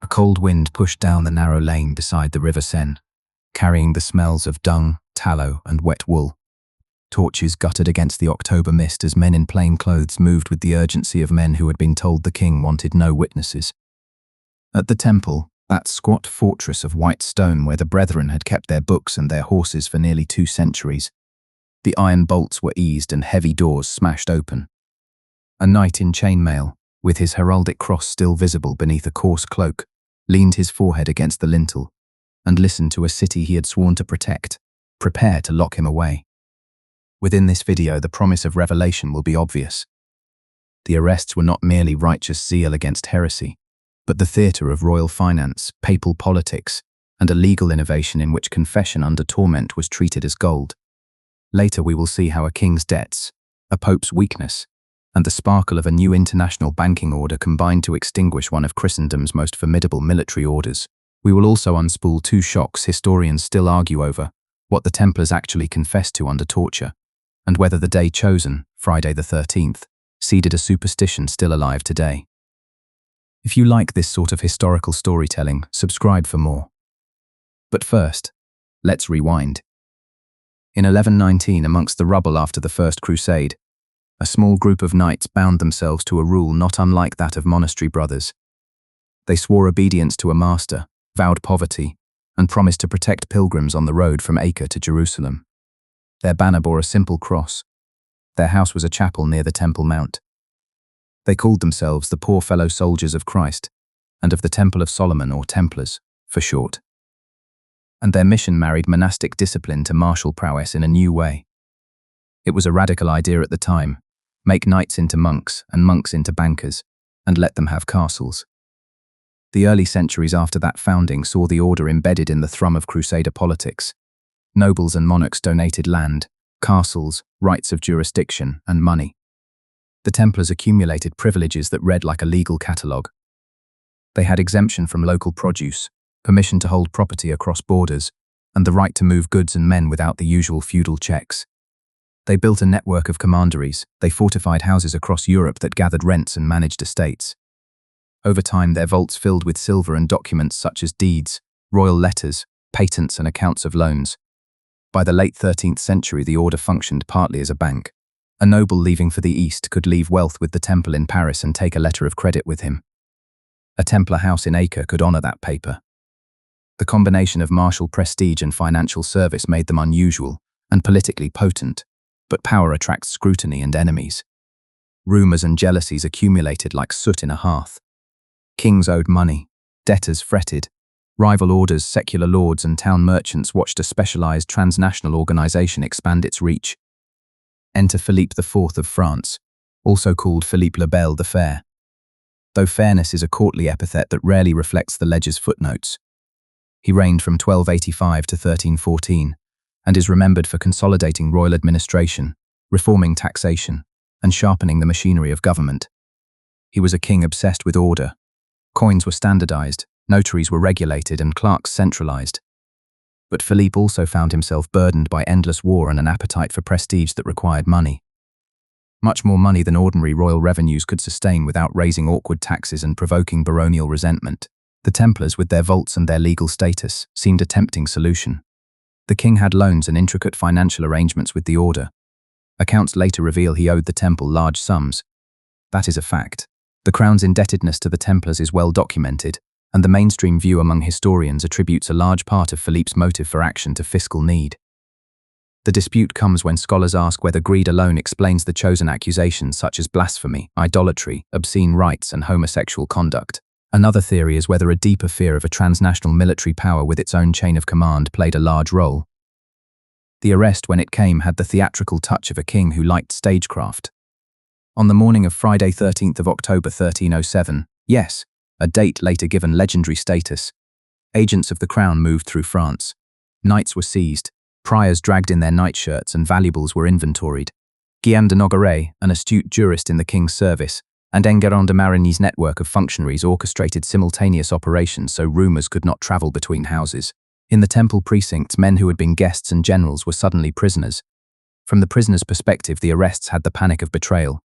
A cold wind pushed down the narrow lane beside the River Seine, carrying the smells of dung, tallow, and wet wool. Torches guttered against the October mist as men in plain clothes moved with the urgency of men who had been told the king wanted no witnesses. At the temple, that squat fortress of white stone where the brethren had kept their books and their horses for nearly 2 centuries, the iron bolts were eased and heavy doors smashed open. A knight in chainmail, with his heraldic cross still visible beneath a coarse cloak, leaned his forehead against the lintel and listened to a city he had sworn to protect, prepare to lock him away. Within this video, the promise of revelation will be obvious. The arrests were not merely righteous zeal against heresy, but the theatre of royal finance, papal politics, and a legal innovation in which confession under torment was treated as gold. Later we will see how a king's debts, a pope's weakness, and the sparkle of a new international banking order combined to extinguish one of Christendom's most formidable military orders. We will also unspool 2 shocks historians still argue over: what the Templars actually confessed to under torture, and whether the day chosen, Friday the 13th, seeded a superstition still alive today. If you like this sort of historical storytelling, subscribe for more. But first, let's rewind. In 1119, amongst the rubble after the First Crusade, a small group of knights bound themselves to a rule not unlike that of monastery brothers. They swore obedience to a master, vowed poverty, and promised to protect pilgrims on the road from Acre to Jerusalem. Their banner bore a simple cross. Their house was a chapel near the Temple Mount. They called themselves the Poor Fellow Soldiers of Christ, and of the Temple of Solomon, or Templars, for short. And their mission married monastic discipline to martial prowess in a new way. It was a radical idea at the time: make knights into monks and monks into bankers, and let them have castles. The early centuries after that founding saw the order embedded in the thrum of crusader politics. Nobles and monarchs donated land, castles, rights of jurisdiction, and money. The Templars accumulated privileges that read like a legal catalogue. They had exemption from local produce, permission to hold property across borders, and the right to move goods and men without the usual feudal checks. They built a network of commanderies. They fortified houses across Europe that gathered rents and managed estates. Over time, their vaults filled with silver and documents such as deeds, royal letters, patents, and accounts of loans. By the late 13th century, the order functioned partly as a bank. A noble leaving for the East could leave wealth with the temple in Paris and take a letter of credit with him. A Templar house in Acre could honor that paper. The combination of martial prestige and financial service made them unusual and politically potent, but power attracts scrutiny and enemies. Rumors and jealousies accumulated like soot in a hearth. Kings owed money, debtors fretted, rival orders, secular lords, and town merchants watched a specialized transnational organization expand its reach. Enter Philippe IV of France, also called Philippe le Bel the Fair. Though fairness is a courtly epithet that rarely reflects the ledger's footnotes. He reigned from 1285 to 1314, and is remembered for consolidating royal administration, reforming taxation, and sharpening the machinery of government. He was a king obsessed with order. Coins were standardized, notaries were regulated, and clerks centralized. But Philippe also found himself burdened by endless war and an appetite for prestige that required money. Much more money than ordinary royal revenues could sustain without raising awkward taxes and provoking baronial resentment. The Templars, with their vaults and their legal status, seemed a tempting solution. The king had loans and intricate financial arrangements with the order. Accounts later reveal he owed the temple large sums. That is a fact. The crown's indebtedness to the Templars is well documented, and the mainstream view among historians attributes a large part of Philippe's motive for action to fiscal need. The dispute comes when scholars ask whether greed alone explains the chosen accusations such as blasphemy, idolatry, obscene rites, and homosexual conduct. Another theory is whether a deeper fear of a transnational military power with its own chain of command played a large role. The arrest, when it came, had the theatrical touch of a king who liked stagecraft. On the morning of Friday 13th of October 1307, yes, a date later given legendary status, agents of the crown moved through France. Knights were seized, priors dragged in their nightshirts, and valuables were inventoried. Guillaume de Nogaret, an astute jurist in the king's service, and Enguerrand de Marigny's network of functionaries orchestrated simultaneous operations so rumours could not travel between houses. In the temple precincts, men who had been guests and generals were suddenly prisoners. From the prisoners' perspective, the arrests had the panic of betrayal.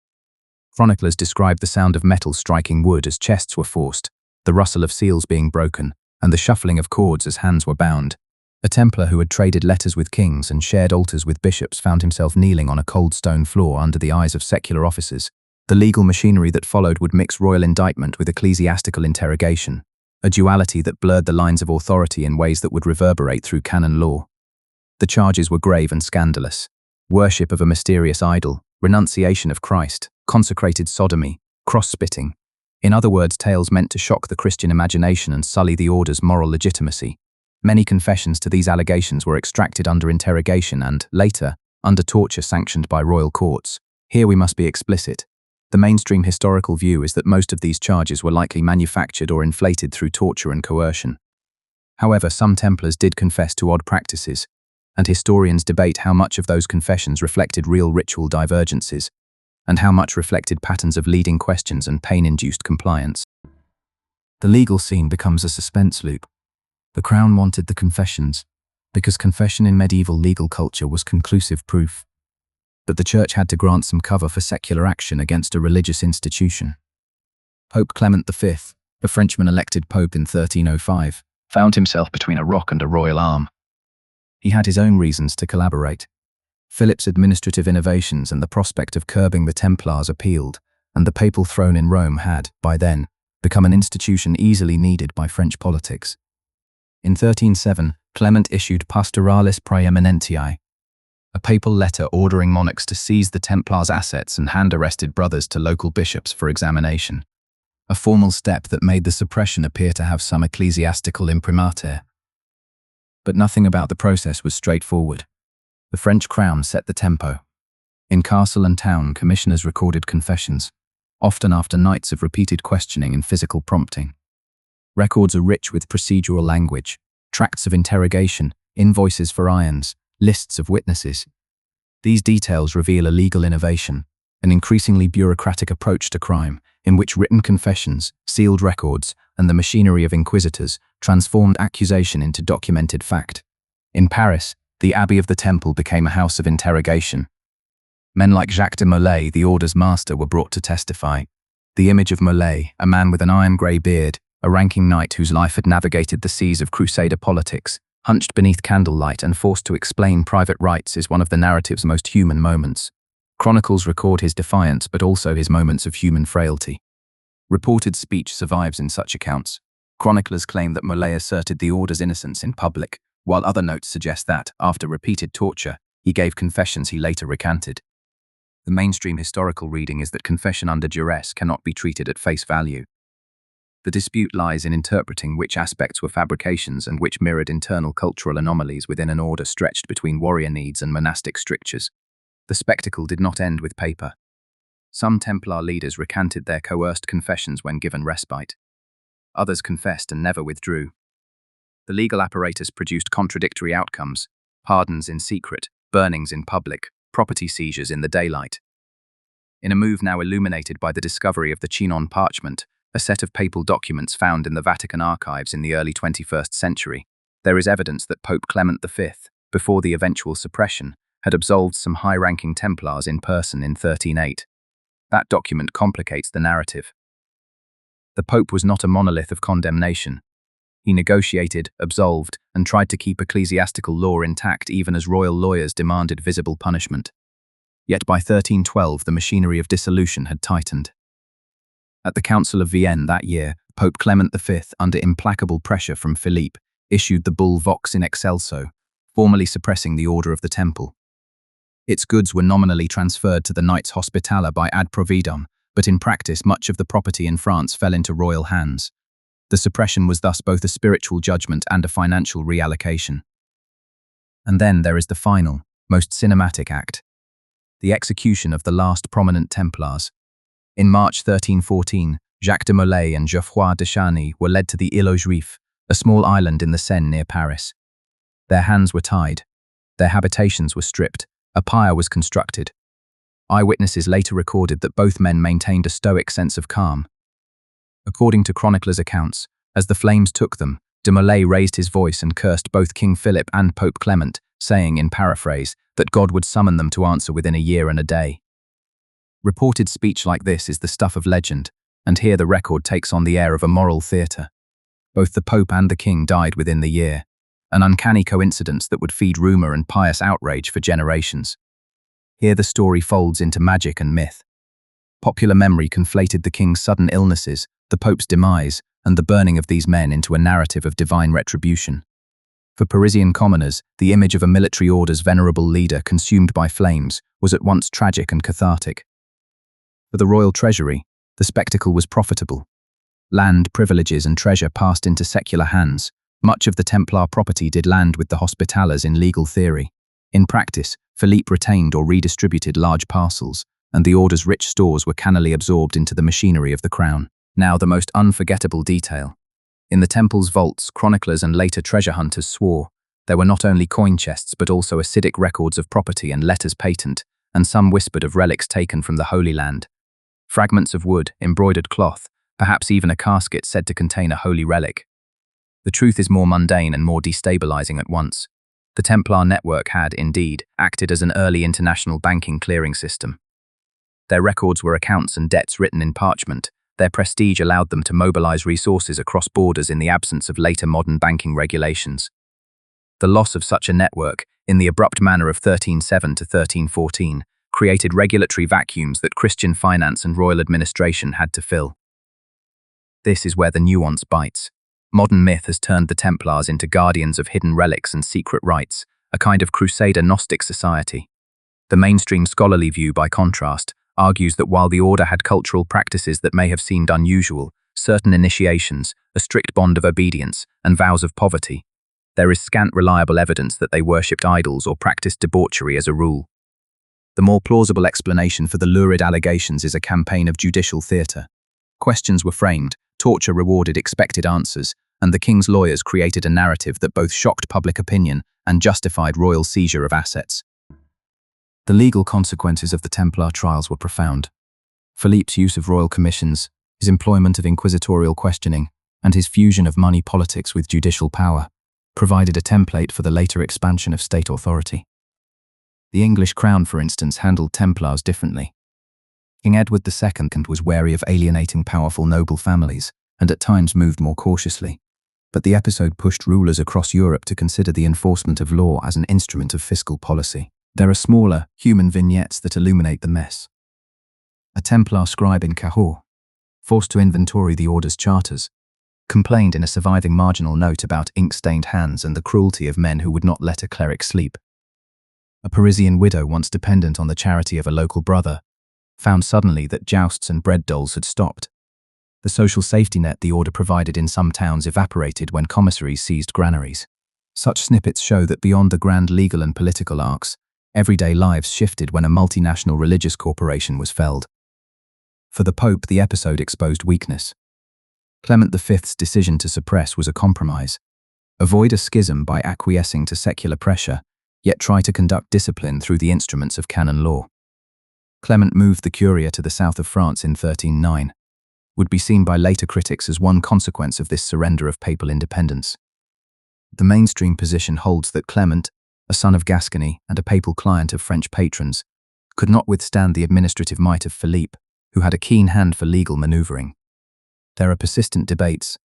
Chroniclers described the sound of metal striking wood as chests were forced, the rustle of seals being broken, and the shuffling of cords as hands were bound. A Templar who had traded letters with kings and shared altars with bishops found himself kneeling on a cold stone floor under the eyes of secular officers. The legal machinery that followed would mix royal indictment with ecclesiastical interrogation, a duality that blurred the lines of authority in ways that would reverberate through canon law. The charges were grave and scandalous: worship of a mysterious idol, renunciation of Christ, consecrated sodomy, cross-spitting. In other words, tales meant to shock the Christian imagination and sully the order's moral legitimacy. Many confessions to these allegations were extracted under interrogation and, later, under torture sanctioned by royal courts. Here we must be explicit. The mainstream historical view is that most of these charges were likely manufactured or inflated through torture and coercion. However, some Templars did confess to odd practices, and historians debate how much of those confessions reflected real ritual divergences, and how much reflected patterns of leading questions and pain-induced compliance. The legal scene becomes a suspense loop. The Crown wanted the confessions, because confession in medieval legal culture was conclusive proof. But the Church had to grant some cover for secular action against a religious institution. Pope Clement V, the Frenchman elected Pope in 1305, found himself between a rock and a royal arm. He had his own reasons to collaborate. Philip's administrative innovations and the prospect of curbing the Templars appealed, and the papal throne in Rome had, by then, become an institution easily needed by French politics. In 1307, Clement issued Pastoralis Praeeminentiae, a papal letter ordering monarchs to seize the Templars' assets and hand arrested brothers to local bishops for examination, a formal step that made the suppression appear to have some ecclesiastical imprimatur. But nothing about the process was straightforward. The French crown set the tempo. In castle and town, commissioners recorded confessions, often after nights of repeated questioning and physical prompting. Records are rich with procedural language, tracts of interrogation, invoices for irons, lists of witnesses. These details reveal a legal innovation, an increasingly bureaucratic approach to crime, in which written confessions, sealed records, and the machinery of inquisitors transformed accusation into documented fact. In Paris, the Abbey of the Temple became a house of interrogation. Men like Jacques de Molay, the order's master, were brought to testify. The image of Molay, a man with an iron-grey beard, a ranking knight whose life had navigated the seas of crusader politics, hunched beneath candlelight and forced to explain private rights, is one of the narrative's most human moments. Chronicles record his defiance but also his moments of human frailty. Reported speech survives in such accounts. Chroniclers claim that Molay asserted the order's innocence in public, while other notes suggest that, after repeated torture, he gave confessions he later recanted. The mainstream historical reading is that confession under duress cannot be treated at face value. The dispute lies in interpreting which aspects were fabrications and which mirrored internal cultural anomalies within an order stretched between warrior needs and monastic strictures. The spectacle did not end with paper. Some Templar leaders recanted their coerced confessions when given respite. Others confessed and never withdrew. The legal apparatus produced contradictory outcomes: pardons in secret, burnings in public, property seizures in the daylight. In a move now illuminated by the discovery of the Chinon parchment, a set of papal documents found in the Vatican archives in the early 21st century, there is evidence that Pope Clement V, before the eventual suppression, had absolved some high-ranking Templars in person in 1308. That document complicates the narrative. The Pope was not a monolith of condemnation. He negotiated, absolved, and tried to keep ecclesiastical law intact even as royal lawyers demanded visible punishment. Yet by 1312 the machinery of dissolution had tightened. At the Council of Vienne that year, Pope Clement V, under implacable pressure from Philippe, issued the bull Vox in Excelso, formally suppressing the Order of the Temple. Its goods were nominally transferred to the Knights Hospitaller by ad providum, but in practice much of the property in France fell into royal hands. The suppression was thus both a spiritual judgment and a financial reallocation. And then there is the final, most cinematic act: the execution of the last prominent Templars. In March 1314, Jacques de Molay and Geoffroy de Charny were led to the Île aux Juifs, a small island in the Seine near Paris. Their hands were tied. Their habitations were stripped. A pyre was constructed. Eyewitnesses later recorded that both men maintained a stoic sense of calm. According to chroniclers' accounts, as the flames took them, de Molay raised his voice and cursed both King Philip and Pope Clement, saying, in paraphrase, that God would summon them to answer within a year and a day. Reported speech like this is the stuff of legend, and here the record takes on the air of a moral theatre. Both the Pope and the King died within the year, an uncanny coincidence that would feed rumour and pious outrage for generations. Here the story folds into magic and myth. Popular memory conflated the King's sudden illnesses, the Pope's demise, and the burning of these men into a narrative of divine retribution. For Parisian commoners, the image of a military order's venerable leader consumed by flames was at once tragic and cathartic. For the royal treasury, the spectacle was profitable. Land, privileges, and treasure passed into secular hands. Much of the Templar property did land with the Hospitallers in legal theory. In practice, Philippe retained or redistributed large parcels, and the order's rich stores were cannily absorbed into the machinery of the crown. Now the most unforgettable detail. In the temple's vaults, chroniclers and later treasure hunters swore there were not only coin chests but also acidic records of property and letters patent, and some whispered of relics taken from the Holy Land. Fragments of wood, embroidered cloth, perhaps even a casket said to contain a holy relic. The truth is more mundane and more destabilizing at once. The Templar network had, indeed, acted as an early international banking clearing system. Their records were accounts and debts written in parchment. Their prestige allowed them to mobilize resources across borders in the absence of later modern banking regulations. The loss of such a network, in the abrupt manner of 1307 to 1314, created regulatory vacuums that Christian finance and royal administration had to fill. This is where the nuance bites. Modern myth has turned the Templars into guardians of hidden relics and secret rites, a kind of crusader Gnostic society. The mainstream scholarly view, by contrast, argues that while the order had cultural practices that may have seemed unusual, certain initiations, a strict bond of obedience, and vows of poverty, there is scant reliable evidence that they worshipped idols or practiced debauchery as a rule. The more plausible explanation for the lurid allegations is a campaign of judicial theatre. Questions were framed, torture rewarded expected answers, and the king's lawyers created a narrative that both shocked public opinion and justified royal seizure of assets. The legal consequences of the Templar trials were profound. Philippe's use of royal commissions, his employment of inquisitorial questioning, and his fusion of money politics with judicial power provided a template for the later expansion of state authority. The English crown, for instance, handled Templars differently. King Edward II was wary of alienating powerful noble families, and at times moved more cautiously. But the episode pushed rulers across Europe to consider the enforcement of law as an instrument of fiscal policy. There are smaller, human vignettes that illuminate the mess. A Templar scribe in Cahors, forced to inventory the order's charters, complained in a surviving marginal note about ink-stained hands and the cruelty of men who would not let a cleric sleep. A Parisian widow, once dependent on the charity of a local brother, found suddenly that jousts and bread doles had stopped. The social safety net the order provided in some towns evaporated when commissaries seized granaries. Such snippets show that beyond the grand legal and political arcs, everyday lives shifted when a multinational religious corporation was felled. For the Pope, the episode exposed weakness. Clement V's decision to suppress was a compromise. Avoid a schism by acquiescing to secular pressure, yet try to conduct discipline through the instruments of canon law. Clement moved the Curia to the south of France in 1309, would be seen by later critics as one consequence of this surrender of papal independence. The mainstream position holds that Clement, a son of Gascony and a papal client of French patrons, could not withstand the administrative might of Philippe, who had a keen hand for legal maneuvering. There are persistent debates.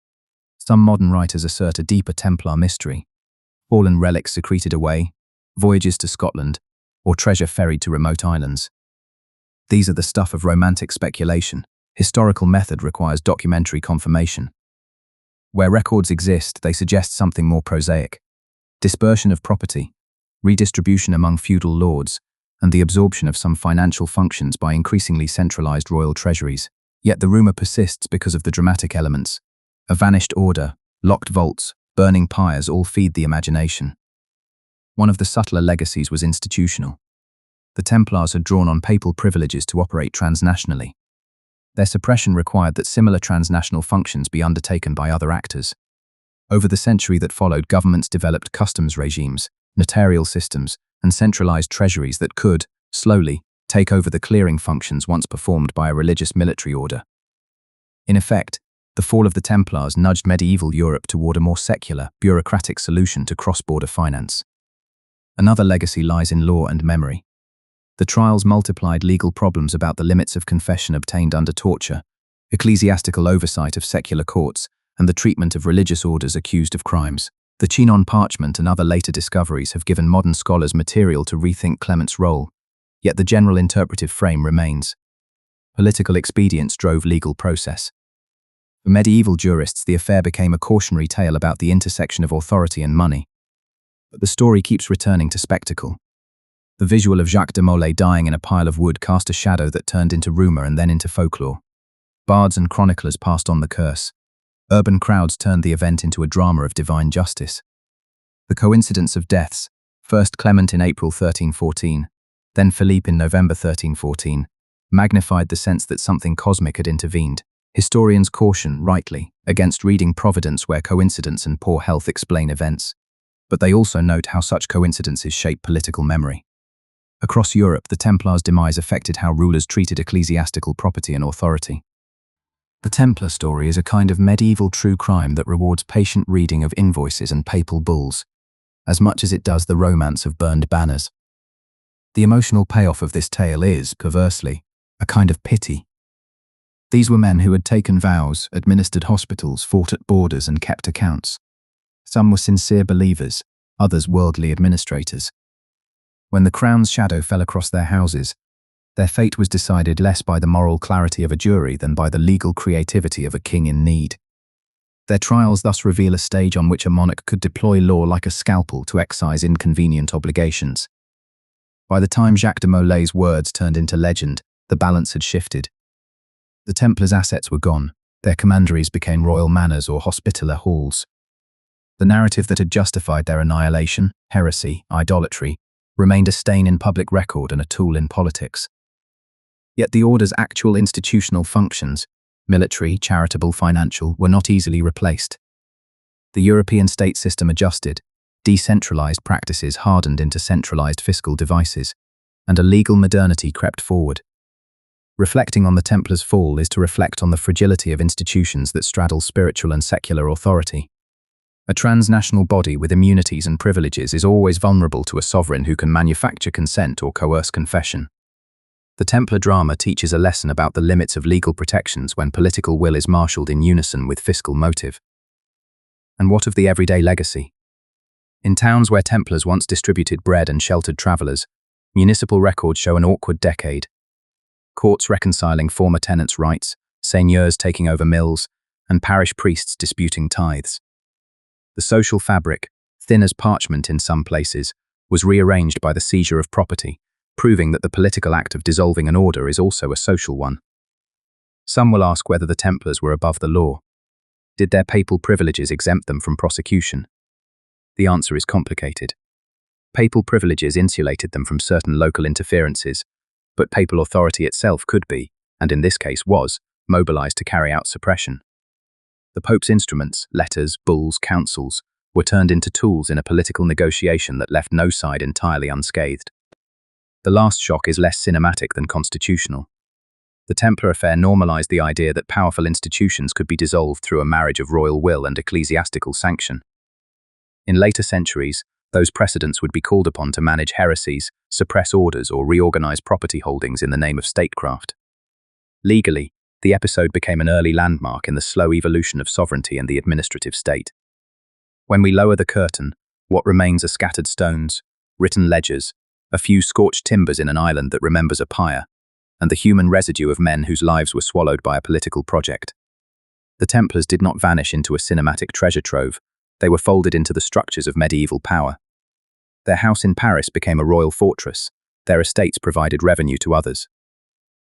Some modern writers assert a deeper Templar mystery, fallen relics secreted away, voyages to Scotland, or treasure ferried to remote islands. These are the stuff of romantic speculation. Historical method requires documentary confirmation. Where records exist, they suggest something more prosaic: dispersion of property, redistribution among feudal lords, and the absorption of some financial functions by increasingly centralized royal treasuries. Yet the rumor persists because of the dramatic elements. A vanished order, locked vaults, burning pyres all feed the imagination. One of the subtler legacies was institutional. The Templars had drawn on papal privileges to operate transnationally. Their suppression required that similar transnational functions be undertaken by other actors. Over the century that followed, governments developed customs regimes, notarial systems, and centralized treasuries that could, slowly, take over the clearing functions once performed by a religious military order. In effect, the fall of the Templars nudged medieval Europe toward a more secular, bureaucratic solution to cross-border finance. Another legacy lies in law and memory. The trials multiplied legal problems about the limits of confession obtained under torture, ecclesiastical oversight of secular courts, and the treatment of religious orders accused of crimes. The Chinon parchment and other later discoveries have given modern scholars material to rethink Clement's role, yet the general interpretive frame remains. Political expedience drove legal process. For medieval jurists, the affair became a cautionary tale about the intersection of authority and money. But the story keeps returning to spectacle. The visual of Jacques de Molay dying in a pile of wood cast a shadow that turned into rumour and then into folklore. Bards and chroniclers passed on the curse. Urban crowds turned the event into a drama of divine justice. The coincidence of deaths, first Clement in April 1314, then Philippe in November 1314, magnified the sense that something cosmic had intervened. Historians caution, rightly, against reading Providence where coincidence and poor health explain events, but they also note how such coincidences shape political memory. Across Europe, the Templars' demise affected how rulers treated ecclesiastical property and authority. The Templar story is a kind of medieval true crime that rewards patient reading of invoices and papal bulls, as much as it does the romance of burned banners. The emotional payoff of this tale is, perversely, a kind of pity. These were men who had taken vows, administered hospitals, fought at borders, and kept accounts. Some were sincere believers, others worldly administrators. When the crown's shadow fell across their houses, their fate was decided less by the moral clarity of a jury than by the legal creativity of a king in need. Their trials thus reveal a stage on which a monarch could deploy law like a scalpel to excise inconvenient obligations. By the time Jacques de Molay's words turned into legend, the balance had shifted. The Templars' assets were gone, their commanderies became royal manors or hospitaller halls. The narrative that had justified their annihilation, heresy, idolatry, remained a stain in public record and a tool in politics. Yet the order's actual institutional functions, military, charitable, financial, were not easily replaced. The European state system adjusted, decentralized practices hardened into centralized fiscal devices, and a legal modernity crept forward. Reflecting on the Templars' fall is to reflect on the fragility of institutions that straddle spiritual and secular authority. A transnational body with immunities and privileges is always vulnerable to a sovereign who can manufacture consent or coerce confession. The Templar drama teaches a lesson about the limits of legal protections when political will is marshaled in unison with fiscal motive. And what of the everyday legacy? In towns where Templars once distributed bread and sheltered travelers, municipal records show an awkward decade. Courts reconciling former tenants' rights, seigneurs taking over mills, and parish priests disputing tithes. The social fabric, thin as parchment in some places, was rearranged by the seizure of property, proving that the political act of dissolving an order is also a social one. Some will ask whether the Templars were above the law. Did their papal privileges exempt them from prosecution? The answer is complicated. Papal privileges insulated them from certain local interferences, but papal authority itself could be, and in this case was, mobilized to carry out suppression. The Pope's instruments, letters, bulls, councils, were turned into tools in a political negotiation that left no side entirely unscathed. The last shock is less cinematic than constitutional. The Templar affair normalized the idea that powerful institutions could be dissolved through a marriage of royal will and ecclesiastical sanction. In later centuries, those precedents would be called upon to manage heresies, suppress orders, or reorganize property holdings in the name of statecraft. Legally, the episode became an early landmark in the slow evolution of sovereignty and the administrative state. When we lower the curtain, what remains are scattered stones, written ledgers, a few scorched timbers in an island that remembers a pyre, and the human residue of men whose lives were swallowed by a political project. The Templars did not vanish into a cinematic treasure trove. They were folded into the structures of medieval power. Their house in Paris became a royal fortress. Their estates provided revenue to others.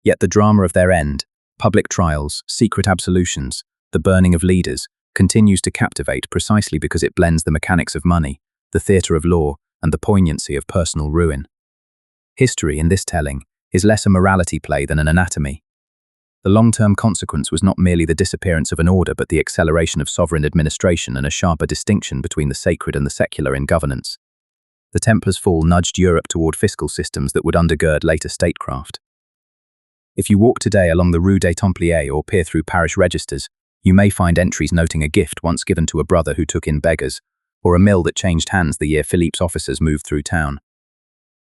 Yet the drama of their end, public trials, secret absolutions, the burning of leaders, continues to captivate precisely because it blends the mechanics of money, the theatre of law, and the poignancy of personal ruin. History, in this telling, is less a morality play than an anatomy. The long-term consequence was not merely the disappearance of an order but the acceleration of sovereign administration and a sharper distinction between the sacred and the secular in governance. The Templars' fall nudged Europe toward fiscal systems that would undergird later statecraft. If you walk today along the Rue des Templiers or peer through parish registers, you may find entries noting a gift once given to a brother who took in beggars, or a mill that changed hands the year Philippe's officers moved through town.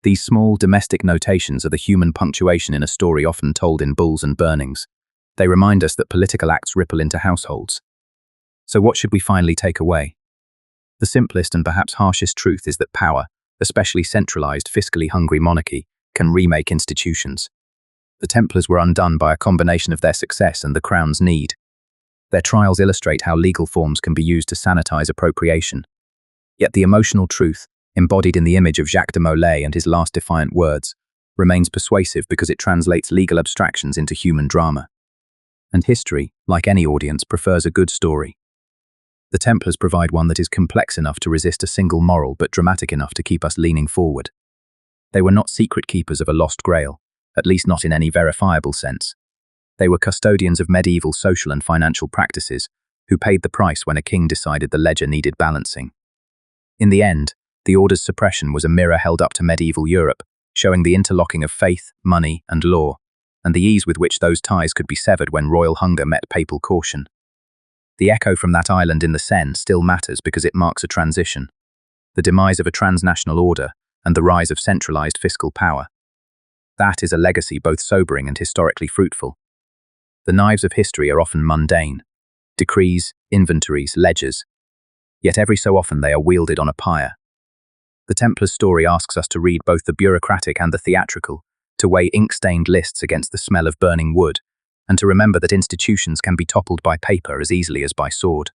These small, domestic notations are the human punctuation in a story often told in bulls and burnings. They remind us that political acts ripple into households. So what should we finally take away? The simplest and perhaps harshest truth is that power, especially centralized, fiscally hungry monarchy, can remake institutions. The Templars were undone by a combination of their success and the crown's need. Their trials illustrate how legal forms can be used to sanitize appropriation. Yet the emotional truth, embodied in the image of Jacques de Molay and his last defiant words, remains persuasive because it translates legal abstractions into human drama. And history, like any audience, prefers a good story. The Templars provide one that is complex enough to resist a single moral but dramatic enough to keep us leaning forward. They were not secret keepers of a lost grail, at least not in any verifiable sense. They were custodians of medieval social and financial practices, who paid the price when a king decided the ledger needed balancing. In the end, the order's suppression was a mirror held up to medieval Europe, showing the interlocking of faith, money, and law, and the ease with which those ties could be severed when royal hunger met papal caution. The echo from that island in the Seine still matters because it marks a transition, the demise of a transnational order and the rise of centralized fiscal power. That is a legacy both sobering and historically fruitful. The knives of history are often mundane: decrees, inventories, ledgers. Yet every so often they are wielded on a pyre. The Templars' story asks us to read both the bureaucratic and the theatrical, to weigh ink-stained lists against the smell of burning wood, and to remember that institutions can be toppled by paper as easily as by sword.